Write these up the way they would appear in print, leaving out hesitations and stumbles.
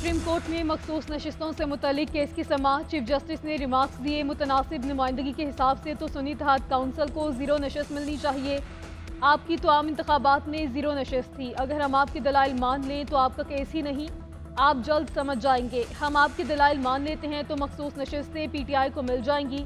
Supreme court में मखसूस नशिस्तों से मुतल्लिक केस की समाअत। चीफ जस्टिस ने रिमार्क्स दिए, मुतनासिब नुमाइंदगी के हिसाब से तो सुन्नी इत्तेहाद काउंसिल को ज़ीरो नशिस्त मिलनी चाहिए। आपकी तो आम इंतखाबात में ज़ीरो नशिस्त थी। अगर हम आपके दलाइल मान लें तो आपका केस ही नहीं, आप जल्द समझ जाएंगे। हम आपके दलाइल मान लेते हैं तो मखसूस नशिस्तें PTI को मिल जाएंगी।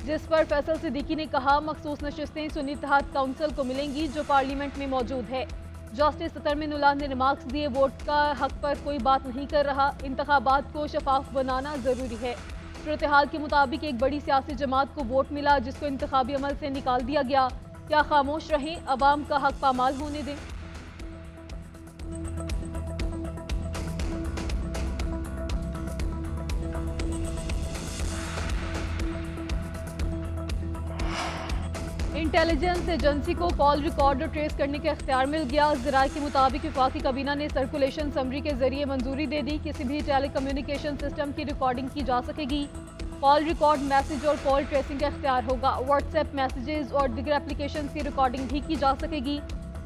जिस पर फैसल सिद्दीकी ने कहा, मखसूस नशिस्तें सुन्नी इत्तेहाद काउंसिल को मिलेंगी जो पार्लियामेंट में मौजूद है। जस्टिस तरमिनुल्लाह ने रिमार्क्स दिए, वोट का हक पर कोई बात नहीं कर रहा, इंतखाबात को शफाफ बनाना ज़रूरी है। सूरत हाल के मुताबिक एक बड़ी सियासी जमात को वोट मिला जिसको इंतखाबी अमल से निकाल दिया गया। क्या खामोश रहें, अवाम का हक पामाल होने दें? इंटेलिजेंस एजेंसी को कॉल रिकॉर्ड और ट्रेस करने का इख्तियार मिल गया। ज़राए के मुताबिक वफाकी काबीना ने सर्कुलेशन समरी के जरिए मंजूरी दे दी। किसी भी टेली कम्युनिकेशन सिस्टम की रिकॉर्डिंग की जा सकेगी। कॉल रिकॉर्ड, मैसेज और कॉल ट्रेसिंग का इख्तियार होगा। व्हाट्सएप मैसेजेस और दीगर एप्लीकेशन की रिकॉर्डिंग भी की जा सकेगी।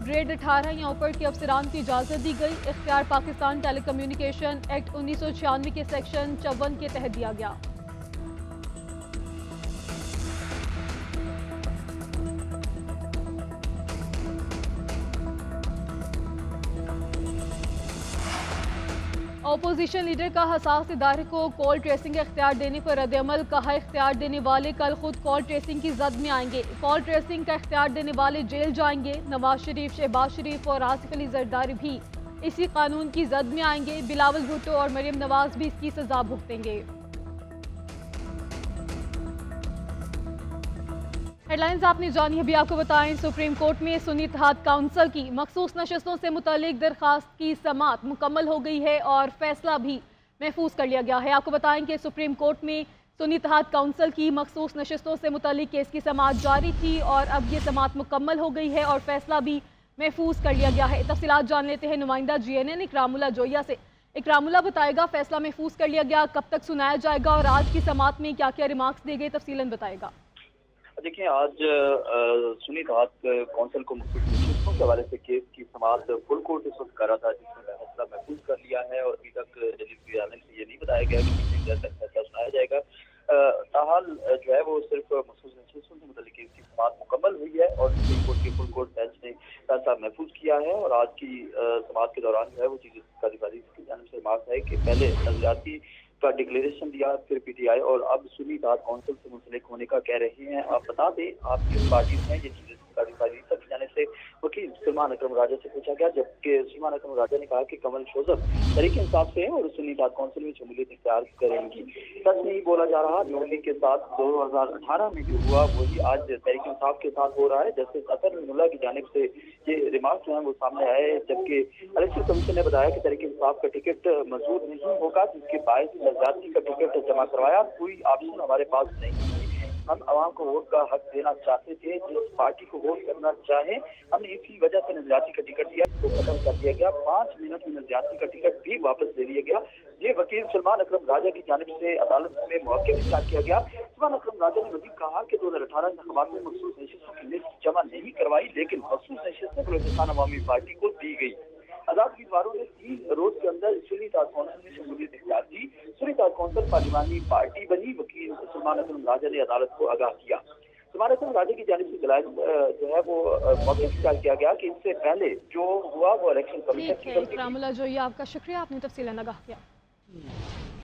ग्रेड 18 या ऊपर के अफसरान को इजाज़त दी गई। इख्तियार पाकिस्तान टेली कम्युनिकेशन एक्ट 1996 के सेक्शन 54 के तहत दिया गया। अपोजिशन लीडर का हसास इदारे को कॉल ट्रेसिंग का इख्तियार देने पर रद्द-ए-अमल। कहा, इख्तियार देने वाले कल खुद कॉल ट्रेसिंग की जद में आएंगे। कॉल ट्रेसिंग का इख्तियार देने वाले जेल जाएंगे। नवाज शरीफ, शहबाज शरीफ और आसिफ अली जरदारी भी इसी कानून की जद में आएंगे। बिलावल भुट्टो और मरियम नवाज भी इसकी सजा भुगतेंगे। हेडलाइंस आपने जानी, अभी आपको बताएं। सुप्रीम कोर्ट में सुन्नी इत्तेहाद काउंसिल की मखसूस नशिस्तों से मुतालिक दरखास्त की समाअत मुकम्मल हो गई है और फैसला भी महफूज कर लिया गया है। आपको बताएं कि सुप्रीम कोर्ट में सुन्नी इत्तेहाद काउंसिल की मखसूस नशिस्तों से मुतालिक केस की समाअत जारी थी और अब ये समाअत मुकम्मल हो गई है और फैसला भी महफूज कर लिया गया है। तफसीलात जान लेते हैं नुमाइंदा GNN इकरामुल्लाह जोया से। इकरामुल्लाह बताएगा, फैसला महफूज कर लिया गया, कब तक सुनाया जाएगा और आज की समाअत में क्या क्या रिमार्क्स दिए गए, तफसीलन बताएगा। देखिए, आज सुन्नी इत्तेहाद काउंसिल को मुख्तलिफ नशिस्तों के हवाले से केस की समाअत फुल कोर्ट इस वक्त कर रहा था, जिसमें फैसला महफूज कर लिया है और अभी तक जलील बयान से ये नहीं बताया गया कि कितनी देर तक फैसला सुनाया जाएगा। ताहाल जो है वो सिर्फ मखसूस नशिस्तों से मुतालिक केस की समाअत मुकम्मल हुई है और सुप्रीम कोर्ट के फुल कोर्ट बेंच ने फैसला महफूज किया है और आज की समाअत के दौरान जो है वो चीज़ की जानिब से रिमार्क है कि पहले नजरियाती का डिक्लेरेशन दिया, फिर PTI और अब सुन्नी इत्तेहाद काउंसिल से मुंसलिक होने का कह रहे हैं। आप बता दें, आप किस पार्टी से हैं, ये चीज़ें की जाने से वकील सलमान अकरम राजा से पूछा गया, जबकि सलमान अकरम राजा ने कहा कि कमल शोजब तहरीक इंसाफ से हैं और सुन्नी इत्तेहाद काउंसिल में शमूलियत इख्तियार करेंगी। सच नहीं बोला जा रहा, नून लीग के साथ 2018 में जो हुआ वही आज तहरीक इंसाफ के साथ हो रहा है। जस्टिस तरमिनुल्लाह की जानिब से ये रिमार्क जो है वो सामने आए, जबकि इलेक्शन कमीशन ने बताया कि तहरीक इंसाफ का टिकट मंजूर नहीं होगा, जिसके बायस नजरियाती का टिकट जमा करवाया। कोई ऑप्शन हमारे पास नहीं है। हम आवाम को वोट का हक देना चाहते थे, जिस पार्टी को वोट करना चाहे हमने इसी वजह से नजरियाती का टिकट दिया, तो खत्म कर दिया गया। 5 मिनट में नजरियाती का टिकट भी वापस दे दिया गया। ये वकील सलमान अकरम राजा की जानिब से अदालत में मौके इख्तियार किया गया। सलमान अकरम राजा ने मजीद कहा कि 2018 इंतखाबात में मखसूस नशिस्तों की लिस्ट जमा नहीं करवाई, लेकिन मखसूस नशिस्तें बलूचिस्तान अवामी पार्टी को दी गई। आजाद उम्मीदवारों ने 3 रोज के अंदर सुन्नी इत्तेहाद काउंसिल में शमूलियत इख्तियार की। सुन्नी इत्तेहाद काउंसिल पार्लिमानी पार्टी बनी। वकील सलमान अकरम राजा ने अदालत को आगाह किया। सलमान अकरम राजा की जानिब से दलाइल जो है वो मौके इख्तियार किया गया कि इससे पहले जो हुआ वो इलेक्शन कमीशन की इकरामुल्लाह जोया, आपका शुक्रिया, आपने तफसीलन आगाह किया।